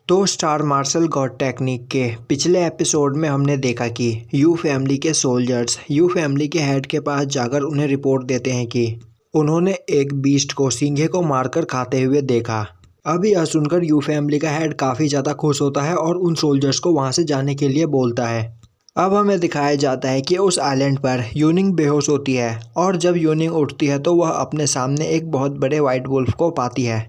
तो star martial God technique के पिछले एपिसोड में हमने देखा कि यू फैमिली के सोल्जर्स यू फैमिली के हेड के पास जाकर उन्हें रिपोर्ट देते हैं कि उन्होंने एक बीस्ट को सिंघे को मारकर खाते हुए देखा। अब यह सुनकर यू फैमिली का हेड काफ़ी ज़्यादा खुश होता है और उन सोल्जर्स को वहाँ से जाने के लिए बोलता है। अब हमें दिखाया जाता है कि उस आइलैंड पर यूनिंग बेहोश होती है और जब यूनिंग उठती है तो वह अपने सामने एक बहुत बड़े वाइट वुल्फ को पाती है,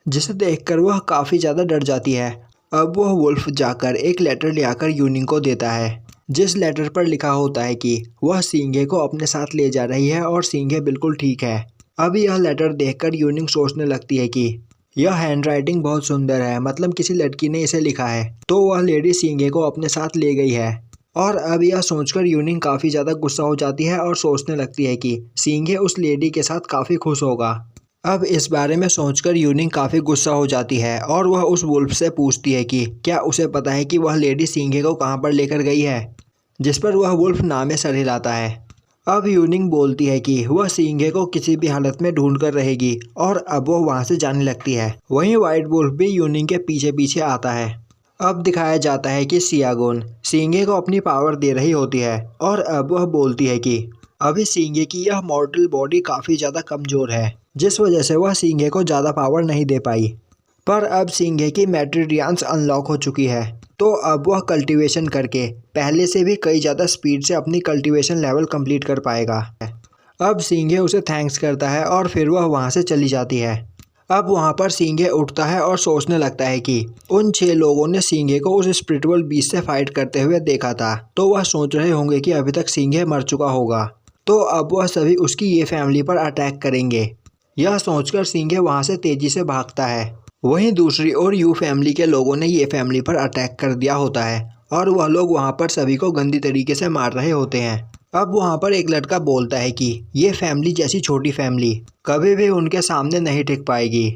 जिसे देखकर वह काफ़ी ज़्यादा डर जाती है। अब वह वुल्फ जाकर एक लेटर ले आकर यूनिंग को देता है, जिस लेटर पर लिखा होता है कि वह सिंघे को अपने साथ ले जा रही है और सिंघे बिल्कुल ठीक है। अब यह लेटर देखकर यूनिंग सोचने लगती है कि यह हैंडराइटिंग बहुत सुंदर है, मतलब किसी लड़की ने इसे लिखा है, तो वह लेडी सिंघे को अपने साथ ले गई है। और अब यह सोचकर यूनिंग काफ़ी ज़्यादा गुस्सा हो जाती है और सोचने लगती है कि सिंघे उस लेडी के साथ काफ़ी खुश होगा। अब इस बारे में सोचकर यूनिंग काफ़ी गुस्सा हो जाती है और वह उस वुल्फ से पूछती है कि क्या उसे पता है कि वह लेडी सिंघे को कहाँ पर लेकर गई है, जिस पर वह वुल्फ नामे सर हिलाता है। अब यूनिंग बोलती है कि वह सिंघे को किसी भी हालत में ढूंढ कर रहेगी और अब वह वहाँ से जाने लगती है। वहीं वाइट वुल्फ भी यूनिंग के पीछे पीछे आता है। अब दिखाया जाता है कि सियागोन सिंघे को अपनी पावर दे रही होती है और अब वह बोलती है कि अभी सिंघे की यह मॉर्टल बॉडी काफ़ी ज़्यादा कमज़ोर है, जिस वजह से वह सिंघे को ज़्यादा पावर नहीं दे पाई। पर अब सिंघे की मैट्रिडियंस अनलॉक हो चुकी है, तो अब वह कल्टीवेशन करके पहले से भी कई ज़्यादा स्पीड से अपनी कल्टीवेशन लेवल कंप्लीट कर पाएगा। अब सिंघे उसे थैंक्स करता है और फिर वह वहाँ से चली जाती है। अब वहाँ पर सिंघे उठता है और सोचने लगता है कि उन 6 लोगों ने सिंघे को उस स्पिरिचुअल बीस्ट से फाइट करते हुए देखा था, तो वह सोच रहे होंगे कि अभी तक सिंघे मर चुका होगा, तो अब वह सभी उसकी ये फैमिली पर अटैक करेंगे। यह सोचकर सिंघे वहाँ से तेजी से भागता है। वहीं दूसरी ओर यू फैमिली के लोगों ने ये फैमिली पर अटैक कर दिया होता है और वह लोग वहाँ पर सभी को गंदी तरीके से मार रहे होते हैं। अब वहाँ पर एक लड़का बोलता है कि ये फैमिली जैसी छोटी फैमिली कभी भी उनके सामने नहीं टिक पाएगी।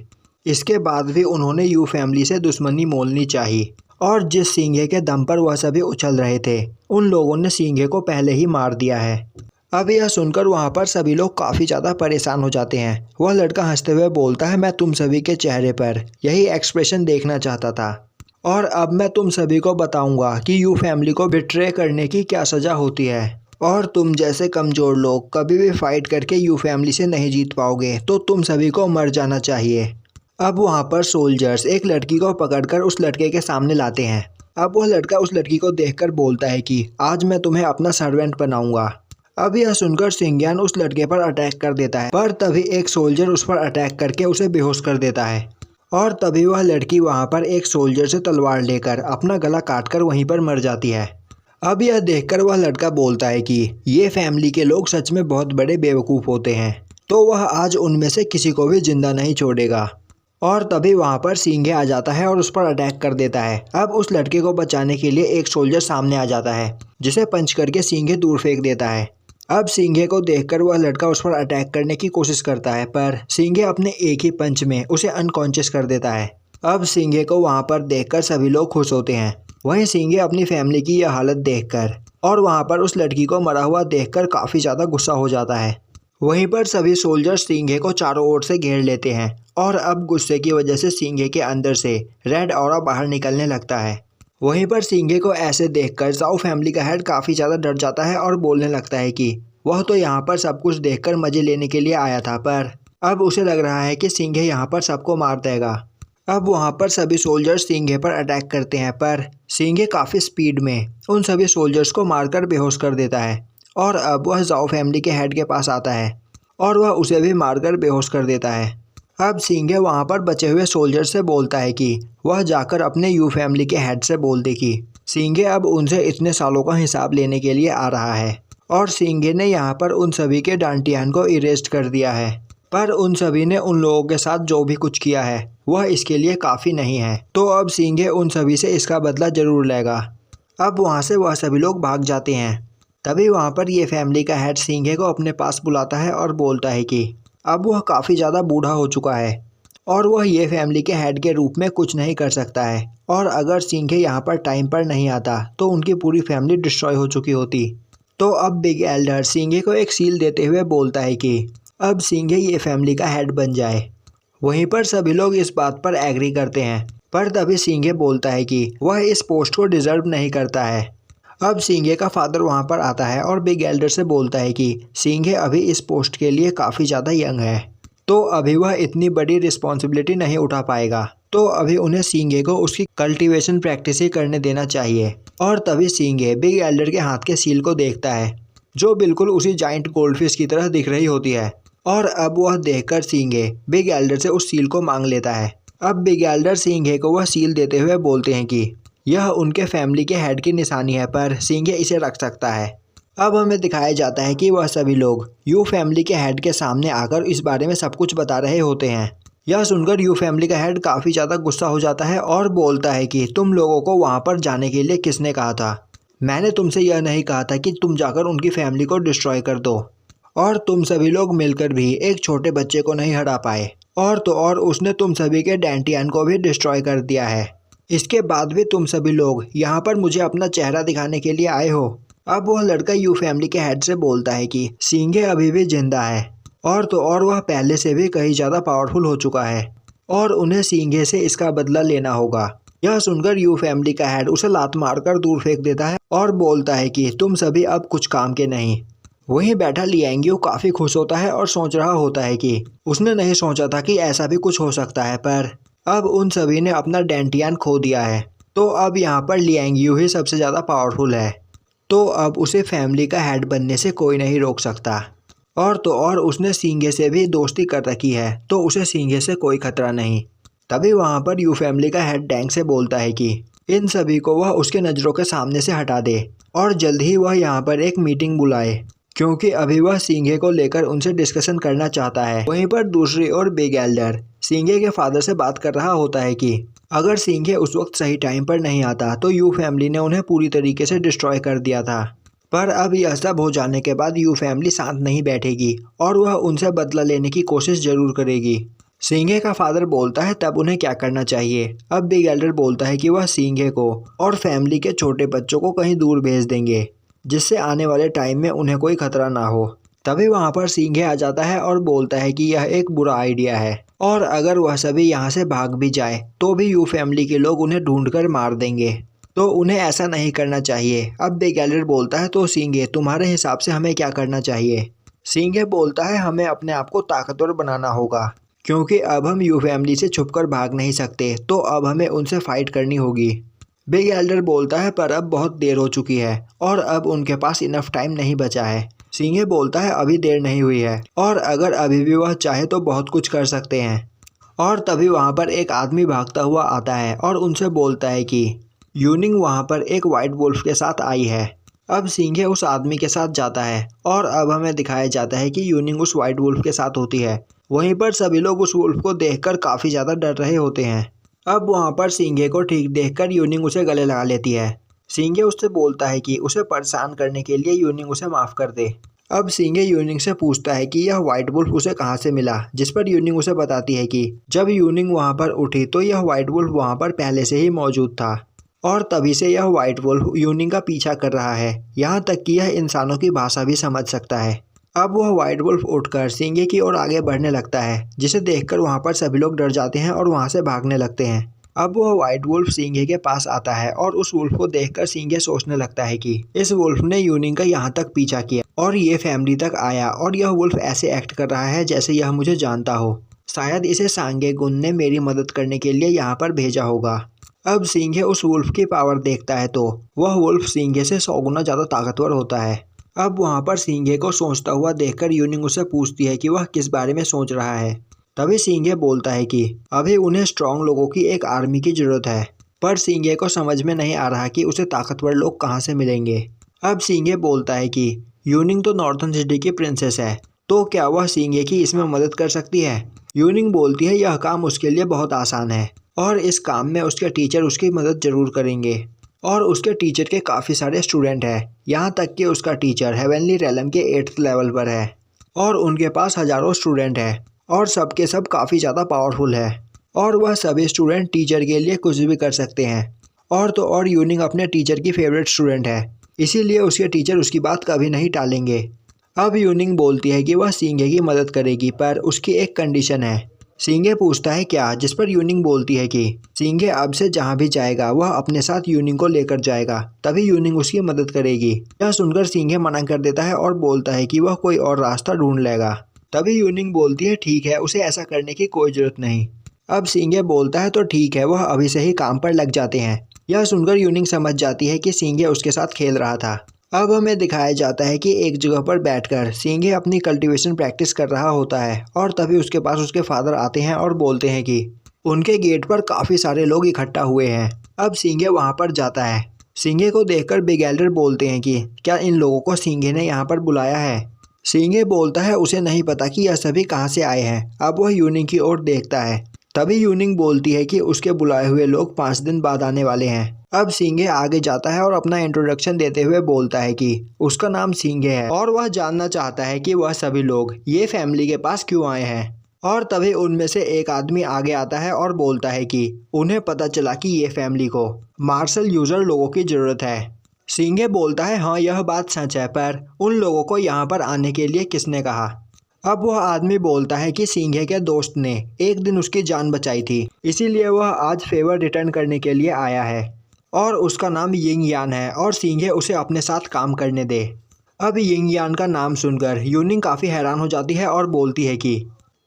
इसके बाद भी उन्होंने यू फैमिली से दुश्मनी मोलनी चाहिए और जिस सिंघे के दम पर वह सभी उछल रहे थे, उन लोगों ने सिंघे को पहले ही मार दिया है। अब यह सुनकर वहाँ पर सभी लोग काफ़ी ज़्यादा परेशान हो जाते हैं। वह लड़का हंसते हुए बोलता है, मैं तुम सभी के चेहरे पर यही एक्सप्रेशन देखना चाहता था और अब मैं तुम सभी को बताऊंगा कि यू फैमिली को बिट्रे करने की क्या सज़ा होती है और तुम जैसे कमज़ोर लोग कभी भी फाइट करके यू फैमिली से नहीं जीत पाओगे, तो तुम सभी को मर जाना चाहिए। अब वहाँ पर सोल्जर्स एक लड़की को पकड़कर उस लड़के के सामने लाते हैं। अब वह लड़का उस लड़की को देखकर बोलता है कि आज मैं तुम्हें अपना सर्वेंट बनाऊंगा। अब यह सुनकर सिंघियान उस लड़के पर अटैक कर देता है, पर तभी एक सोल्जर उस पर अटैक करके उसे बेहोश कर देता है और तभी वह लड़की वहाँ पर एक सोल्जर से तलवार लेकर अपना गला काटकर वहीं पर मर जाती है। अब यह देखकर वह लड़का बोलता है कि ये फैमिली के लोग सच में बहुत बड़े बेवकूफ़ होते हैं, तो वह आज उनमें से किसी को भी जिंदा नहीं छोड़ेगा। और तभी वहाँ पर सिंघे आ जाता है और उस पर अटैक कर देता है। अब उस लड़के को बचाने के लिए एक सोल्जर सामने आ जाता है, जिसे पंच करके सिंघे दूर फेंक देता है। अब सिंघे को देखकर वह लड़का उस पर अटैक करने की कोशिश करता है, पर सिंघे अपने एक ही पंच में उसे अनकॉन्शियस कर देता है। अब सिंघे को वहाँ पर देखकर सभी लोग खुश होते हैं। वहीं सिंघे अपनी फैमिली की यह हालत देखकर और वहाँ पर उस लड़की को मरा हुआ देखकर काफ़ी ज़्यादा गुस्सा हो जाता है। वहीं पर सभी सोल्जर्स सिंघे को चारों ओर से घेर लेते हैं और अब गुस्से की वजह से सिंघे के अंदर से रेड ऑरा बाहर निकलने लगता है। वहीं पर सिंघे को ऐसे देखकर जाओ फैमिली का हेड काफ़ी ज़्यादा डर जाता है और बोलने लगता है कि वह तो यहाँ पर सब कुछ देखकर मज़े लेने के लिए आया था, पर अब उसे लग रहा है कि सिंघे यहाँ पर सबको मार देगा। अब वहाँ पर सभी सोल्जर्स सिंघे पर अटैक करते हैं, पर सिंघे काफ़ी स्पीड में उन सभी सोल्जर्स को मारकर बेहोश कर देता है और अब वह जाओ फैमिली के हेड के पास आता है और वह उसे भी मारकर बेहोश कर देता है। अब सिंघे वहाँ पर बचे हुए सोल्जर से बोलता है कि वह जाकर अपने यू फैमिली के हेड से बोल दे कि सिंघे अब उनसे इतने सालों का हिसाब लेने के लिए आ रहा है और सिंघे ने यहाँ पर उन सभी के डांटियान को इरेस्ट कर दिया है, पर उन सभी ने उन लोगों के साथ जो भी कुछ किया है वह इसके लिए काफ़ी नहीं है, तो अब सिंघे उन सभी से इसका बदला ज़रूर लेगा। अब वहाँ से वह सभी लोग भाग जाते हैं। तभी वहाँ पर ये फैमिली का हेड सिंघे को अपने पास बुलाता है और बोलता है कि अब वह काफ़ी ज़्यादा बूढ़ा हो चुका है और वह ये फैमिली के हेड के रूप में कुछ नहीं कर सकता है, और अगर सिंघे यहाँ पर टाइम पर नहीं आता तो उनकी पूरी फैमिली डिस्ट्रॉय हो चुकी होती। तो अब बिग एल्डर सिंघे को एक सील देते हुए बोलता है कि अब सिंघे ये फैमिली का हेड बन जाए। वहीं पर सभी लोग इस बात पर एग्री करते हैं। पर तभी सींगे बोलता है कि वह इस पोस्ट को डिजर्व नहीं करता है। अब सींगे का फादर वहां पर आता है और बिग एल्डर से बोलता है कि सींगे अभी इस पोस्ट के लिए काफ़ी ज़्यादा यंग है, तो अभी वह इतनी बड़ी रिस्पॉन्सिबिलिटी नहीं उठा पाएगा, तो अभी उन्हें सींगे को उसकी कल्टीवेशन प्रैक्टिस ही करने देना चाहिए। और तभी सींगे बिग एल्डर के हाथ के सील को देखता है, जो बिल्कुल उसी जाइंट गोल्डफिश की तरह दिख रही होती है। और अब वह देखकर सींगे बिग एल्डर से उस सील को मांग लेता है। अब बिग एल्डर सींगे को वह सील देते हुए बोलते हैं कि यह उनके फैमिली के हेड की निशानी है, पर सींगे इसे रख सकता है। अब हमें दिखाया जाता है कि वह सभी लोग यू फैमिली के हेड के सामने आकर इस बारे में सब कुछ बता रहे होते हैं। यह सुनकर यू फैमिली का हेड काफ़ी ज़्यादा गुस्सा हो जाता है और बोलता है कि तुम लोगों को वहाँ पर जाने के लिए किसने कहा था? मैंने तुमसे यह नहीं कहा था कि तुम जाकर उनकी फैमिली को डिस्ट्रॉय कर दो। और तुम सभी लोग मिलकर भी एक छोटे बच्चे को नहीं हरा पाए, और तो और उसने तुम सभी के डैंटियन को भी डिस्ट्रॉय कर दिया है। इसके बाद भी तुम सभी लोग यहाँ पर मुझे अपना चेहरा दिखाने के लिए आए हो। अब वह लड़का यू फैमिली के हेड से बोलता है कि सींगे अभी भी जिंदा है, और तो और वह पहले से भी कहीं ज़्यादा पावरफुल हो चुका है, और उन्हें सींगे से इसका बदला लेना होगा। यह सुनकर यू फैमिली का हेड उसे लात मारकर दूर फेंक देता है और बोलता है कि तुम सभी अब कुछ काम के नहीं। वहीं बैठा लियांगियो काफ़ी खुश होता है और सोच रहा होता है कि उसने नहीं सोचा था कि ऐसा भी कुछ हो सकता है, पर अब उन सभी ने अपना डेंटियन खो दिया है, तो अब यहाँ पर लियांगियो ही सबसे ज़्यादा पावरफुल है, तो अब उसे फैमिली का हेड बनने से कोई नहीं रोक सकता। और तो और उसने सींगे से भी दोस्ती कर रखी है, तो उसे सींगे से कोई खतरा नहीं। तभी वहाँ पर यू फैमिली का हेड डैंग से बोलता है कि इन सभी को वह उसके नज़रों के सामने से हटा दे और जल्द ही वह यहाँ पर एक मीटिंग बुलाए, क्योंकि अभी वह सींगे को लेकर उनसे डिस्कशन करना चाहता है। वहीं पर दूसरी ओर बिग एल्डर सींगे के फादर से बात कर रहा होता है कि अगर सींगे उस वक्त सही टाइम पर नहीं आता तो यू फैमिली ने उन्हें पूरी तरीके से डिस्ट्रॉय कर दिया था। पर अब यह सब हो जाने के बाद यू फैमिली शांत नहीं बैठेगी और वह उनसे बदला लेने की कोशिश जरूर करेगी। सींगे का फादर बोलता है तब उन्हें क्या करना चाहिए। अब बिग एल्डर बोलता है कि वह सींगे को और फैमिली के छोटे बच्चों को कहीं दूर भेज देंगे, जिससे आने वाले टाइम में उन्हें कोई खतरा ना हो। तभी वहाँ पर सींगे आ जाता है और बोलता है कि यह एक बुरा आइडिया है, और अगर वह सभी यहाँ से भाग भी जाए तो भी यू फैमिली के लोग उन्हें ढूंढकर मार देंगे, तो उन्हें ऐसा नहीं करना चाहिए। अब बिग एल्डर बोलता है तो सींगे तुम्हारे हिसाब से हमें क्या करना चाहिए? सींगे बोलता है हमें अपने आप को ताकतवर बनाना होगा, क्योंकि अब हम यू फैमिली से छुपकर भाग नहीं सकते, तो अब हमें उनसे फाइट करनी होगी। बिग एल्डर बोलता है पर अब बहुत देर हो चुकी है और अब उनके पास इनफ टाइम नहीं बचा है। सींगे बोलता है अभी देर नहीं हुई है, और अगर अभी भी वह चाहे तो बहुत कुछ कर सकते हैं। और तभी वहाँ पर एक आदमी भागता हुआ आता है और उनसे बोलता है कि यूनिंग वहाँ पर एक वाइट वुल्फ के साथ आई है। अब सींगे उस आदमी के साथ जाता है और अब हमें दिखाया जाता है कि यूनिंग उस वाइट वुल्फ के साथ होती है। वहीं पर सभी लोग उस वुल्फ को देखकर काफ़ी ज़्यादा डर रहे होते हैं। अब वहाँ पर सींगे को ठीक देखकर यूनिंग उसे गले लगा लेती है। सींगे उससे बोलता है कि उसे परेशान करने के लिए यूनिंग उसे माफ़ कर दे। अब सींगे यूनिंग से पूछता है कि यह वाइट वुल्फ उसे कहाँ से मिला, जिस पर यूनिंग उसे बताती है कि जब यूनिंग वहाँ पर उठी तो यह वाइट वुल्फ वहाँ पर पहले से ही मौजूद था, और तभी से यह वाइट वुल्फ यूनिंग का पीछा कर रहा है, यहाँ तक कि यह इंसानों की भाषा भी समझ सकता है। अब वह वाइट वुल्फ उठकर सींगे की ओर आगे बढ़ने लगता है, जिसे देखकर वहाँ पर सभी लोग डर जाते हैं और वहाँ से भागने लगते हैं। अब वह वाइट वुल्फ सींगे के पास आता है और उस वुल्फ को देखकर सींगे सोचने लगता है कि इस वुल्फ ने यूनिंग का यहाँ तक पीछा किया और ये फैमिली तक आया, और यह वुल्फ ऐसे एक्ट कर रहा है जैसे यह मुझे जानता हो। शायद इसे सांगे गुन ने मेरी मदद करने के लिए यहाँ पर भेजा होगा। अब सींगे उस वुल्फ की पावर देखता है तो वह वुल्फ सींगे से 100 गुना ज़्यादा ताकतवर होता है। अब वहाँ पर सींगे को सोचता हुआ देखकर यूनिंग उससे पूछती है कि वह किस बारे में सोच रहा है। तभी सींगे बोलता है कि अभी उन्हें स्ट्रांग लोगों की एक आर्मी की ज़रूरत है, पर सींगे को समझ में नहीं आ रहा कि उसे ताकतवर लोग कहाँ से मिलेंगे। अब सींगे बोलता है कि यूनिंग तो नॉर्थन सिटी की प्रिंसेस है, तो क्या वह सींगे की इसमें मदद कर सकती है? यूनिंग बोलती है यह काम उसके लिए बहुत आसान है और इस काम में उसके टीचर उसकी मदद ज़रूर करेंगे, और उसके टीचर के काफ़ी सारे स्टूडेंट हैं, यहाँ तक कि उसका टीचर हेवनली रेलम के 8th लेवल पर है, और उनके पास हज़ारों स्टूडेंट हैं और सबके सब काफ़ी ज़्यादा पावरफुल है, और वह सभी स्टूडेंट टीचर के लिए कुछ भी कर सकते हैं। और तो और यूनिंग अपने टीचर की फेवरेट स्टूडेंट है, इसीलिए उसके टीचर उसकी बात कभी नहीं टालेंगे। अब यूनिंग बोलती है कि वह सींगे की मदद करेगी, पर उसकी एक कंडीशन है। सींगे पूछता है क्या, जिस पर यूनिंग बोलती है कि सींगे अब से जहाँ भी जाएगा वह अपने साथ यूनिंग को लेकर जाएगा, तभी यूनिंग उसकी मदद करेगी। यह सुनकर सींगे मना कर देता है और बोलता है कि वह कोई और रास्ता ढूंढ लेगा। तभी यूनिंग बोलती है ठीक है, उसे ऐसा करने की कोई जरूरत नहीं। अब सींगे बोलता है तो ठीक है, वह अभी से ही काम पर लग जाते हैं। यह सुनकर यूनिंग समझ जाती है कि सींगे उसके साथ खेल रहा था। अब हमें दिखाया जाता है कि एक जगह पर बैठकर सींगे अपनी कल्टीवेशन प्रैक्टिस कर रहा होता है और तभी उसके पास उसके फादर आते हैं और बोलते हैं कि उनके गेट पर काफ़ी सारे लोग इकट्ठा हुए हैं। अब सींगे वहां पर जाता है। सींगे को देखकर बिग एल्डर बोलते हैं कि क्या इन लोगों को सींगे ने यहाँ पर बुलाया है। सींगे बोलता है उसे नहीं पता कि यह सभी कहाँ से आए हैं। अब वह यूनिंग की ओर देखता है। तभी यूनिंग बोलती है कि उसके बुलाए हुए लोग 5 दिन बाद आने वाले हैं। अब सींगे आगे जाता है और अपना इंट्रोडक्शन देते हुए बोलता है कि उसका नाम सींगे है और वह जानना चाहता है कि वह सभी लोग ये फैमिली के पास क्यों आए हैं। और तभी उनमें से एक आदमी आगे आता है और बोलता है कि उन्हें पता चला कि ये फैमिली को मार्शल यूजर लोगों की ज़रूरत है। सींगे बोलता है हाँ यह बात सच है, पर उन लोगों को यहाँ पर आने के लिए किसने कहा। अब वह आदमी बोलता है कि सींगे के दोस्त ने एक दिन उसकी जान बचाई थी, इसीलिए वह आज फेवर रिटर्न करने के लिए आया है और उसका नाम यिंग यान है और सींगे उसे अपने साथ काम करने दे। अब यिंग यान का नाम सुनकर यूनिंग काफ़ी हैरान हो जाती है और बोलती है कि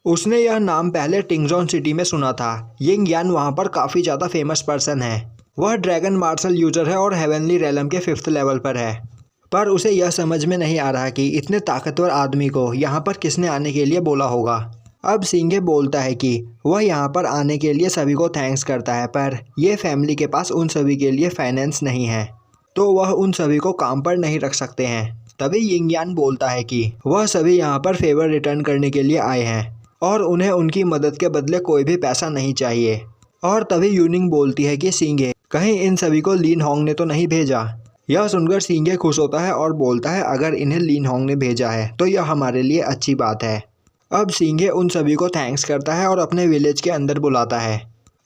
उसने यह नाम पहले टिंगजोन सिटी में सुना था। यिंग यान वहाँ पर काफ़ी ज़्यादा फेमस पर्सन है। वह ड्रैगन मार्शल यूजर है और हेवनली रेलम के 5th लेवल पर है, पर उसे यह समझ में नहीं आ रहा कि इतने ताकतवर आदमी को यहाँ पर किसने आने के लिए बोला होगा। अब सींगे बोलता है कि वह यहाँ पर आने के लिए सभी को थैंक्स करता है, पर यह फैमिली के पास उन सभी के लिए फाइनेंस नहीं है, तो वह उन सभी को काम पर नहीं रख सकते हैं। तभी यिंग यान बोलता है कि वह सभी यहाँ पर फेवर रिटर्न करने के लिए आए हैं और उन्हें उनकी मदद के बदले कोई भी पैसा नहीं चाहिए। और तभी यूनिंग बोलती है कि सींगे कहीं इन सभी को लिन होंग ने तो नहीं भेजा। यह सुनकर सींगे खुश होता है और बोलता है अगर इन्हें लिन होंग ने भेजा है तो यह हमारे लिए अच्छी बात है। अब सींगे उन सभी को थैंक्स करता है और अपने विलेज के अंदर बुलाता है।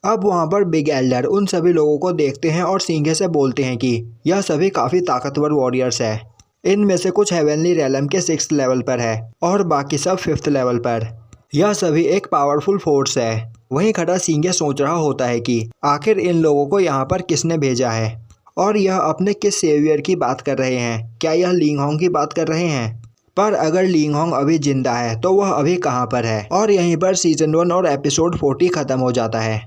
अब वहाँ पर बिग एल्डर उन सभी लोगों को देखते हैं और सींगे से बोलते हैं कि यह सभी काफ़ी ताकतवर वॉरियर्स है। इनमें से कुछ हेवनली रेलम के 6th लेवल पर है और बाकी सब 5th लेवल पर। यह सभी एक पावरफुल फोर्स है। वहीं खड़ा सींगे सोच रहा होता है कि आखिर इन लोगों को यहाँ पर किसने भेजा है और यह अपने किस सेवियर की बात कर रहे हैं। क्या यह लिंग होंग की बात कर रहे हैं? पर अगर लिंग होंग अभी जिंदा है तो वह अभी कहाँ पर है। और यहीं पर सीजन 1 और एपिसोड 40 खत्म हो जाता है।